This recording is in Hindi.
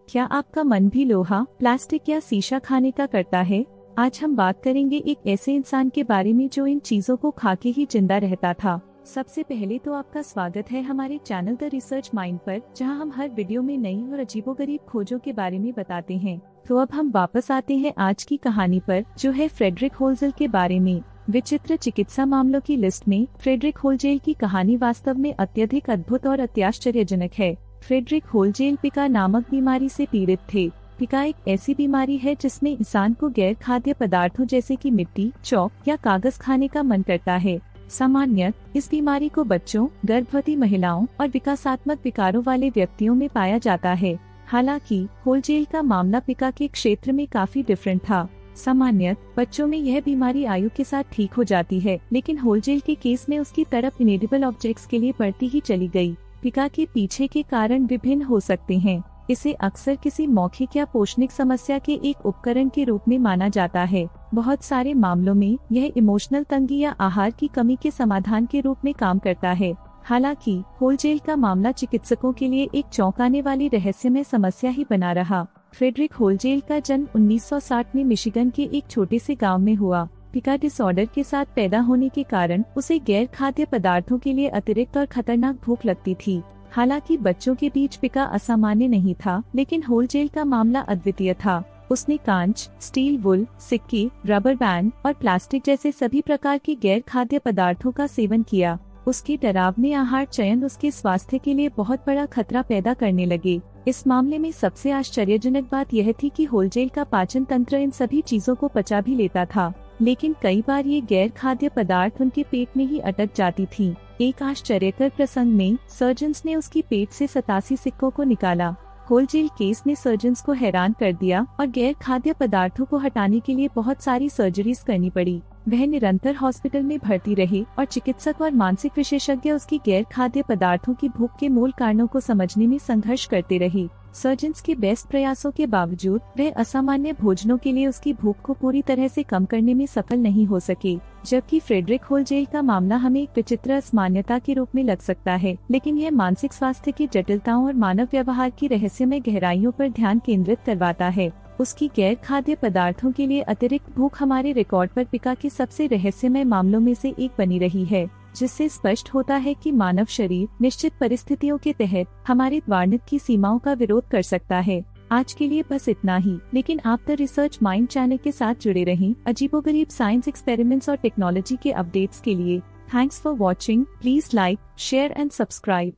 क्या आपका मन भी लोहा, प्लास्टिक या शीशा खाने का करता है? आज हम बात करेंगे एक ऐसे इंसान के बारे में जो इन चीजों को खा के ही जिंदा रहता था। सबसे पहले तो आपका स्वागत है हमारे चैनल द रिसर्च माइंड पर, जहां हम हर वीडियो में नई और अजीबोगरीब खोजों के बारे में बताते हैं। तो अब हम वापस आते हैं आज की कहानी पर, जो है फ्रेडरिक होल्जेल के बारे में। विचित्र चिकित्सा मामलों की लिस्ट में फ्रेडरिक होल्जेल की कहानी वास्तव में अत्यधिक अद्भुत और अत्याश्चर्यजनक है। फ्रेडरिक होल्जेल पिका नामक बीमारी से पीड़ित थे। पिका एक ऐसी बीमारी है जिसमें इंसान को गैर खाद्य पदार्थों जैसे कि मिट्टी, चौक या कागज खाने का मन करता है। सामान्यतः इस बीमारी को बच्चों, गर्भवती महिलाओं और विकासात्मक विकारों वाले व्यक्तियों में पाया जाता है। हालांकि होल्जेल का मामला पिका के क्षेत्र में काफी डिफरेंट था। सामान्यतः बच्चों में यह बीमारी आयु के साथ ठीक हो जाती है, लेकिन होल्जेल के केस में उसकी तरफ इनेडिबल ऑब्जेक्ट्स के लिए बढ़ती ही चली गई। पिका के पीछे के कारण विभिन्न हो सकते हैं। इसे अक्सर किसी मौखिक या पोषणिक समस्या के एक उपकरण के रूप में माना जाता है। बहुत सारे मामलों में यह इमोशनल तंगी या आहार की कमी के समाधान के रूप में काम करता है। हालांकि होल्जेल का मामला चिकित्सकों के लिए एक चौंकाने वाली रहस्यमय समस्या ही बना रहा। फ्रेडरिक होल्जेल का जन्म 1960 में मिशिगन के एक छोटे से गांव में हुआ। पिका डिसऑर्डर के साथ पैदा होने के कारण उसे गैर खाद्य पदार्थों के लिए अतिरिक्त और खतरनाक भूख लगती थी। हालांकि बच्चों के बीच पिका असामान्य नहीं था, लेकिन होल्जेल का मामला अद्वितीय था। उसने कांच, स्टील वुल, सिक्के, रबर बैंड और प्लास्टिक जैसे सभी प्रकार के गैर खाद्य पदार्थों का सेवन किया। उसके डरावने आहार चयन उसके स्वास्थ्य के लिए बहुत बड़ा खतरा पैदा करने लगे। इस मामले में सबसे आश्चर्यजनक बात यह थी कि होल्जेल का पाचन तंत्र इन सभी चीजों को पचा भी लेता था, लेकिन कई बार ये गैर खाद्य पदार्थ उनके पेट में ही अटक जाती थी। एक आश्चर्यकर प्रसंग में सर्जन्स ने उसकी पेट से 87 सिक्कों को निकाला। होल्जेल केस ने सर्जन्स को हैरान कर दिया और गैर खाद्य पदार्थों को हटाने के लिए बहुत सारी सर्जरीज करनी पड़ी। वह निरंतर हॉस्पिटल में भर्ती रहे और चिकित्सक और मानसिक विशेषज्ञ उसकी गैर खाद्य पदार्थों की भूख के मूल कारणों को समझने में संघर्ष करते रहे। सर्जन्स के बेस्ट प्रयासों के बावजूद वह असामान्य भोजनों के लिए उसकी भूख को पूरी तरह से कम करने में सफल नहीं हो सके। जबकि फ्रेडरिक होल्जेल का मामला हमें एक विचित्र असामान्यता के रूप में लग सकता है, लेकिन यह मानसिक स्वास्थ्य की जटिलताओं और मानव व्यवहार की रहस्यमय गहराइयों पर ध्यान केंद्रित करवाता है। उसकी गैर खाद्य पदार्थों के लिए अतिरिक्त भूख हमारे रिकॉर्ड पर पिका के सबसे रहस्यमय मामलों में से एक बनी रही है, जिससे स्पष्ट होता है कि मानव शरीर निश्चित परिस्थितियों के तहत हमारे वर्णित की सीमाओं का विरोध कर सकता है। आज के लिए बस इतना ही, लेकिन आप द रिसर्च माइंड चैनल के साथ जुड़े रहें अजीबोगरीब साइंस एक्सपेरिमेंट्स और टेक्नोलॉजी के अपडेट्स के लिए। Thanks for watching. Please like, share and subscribe.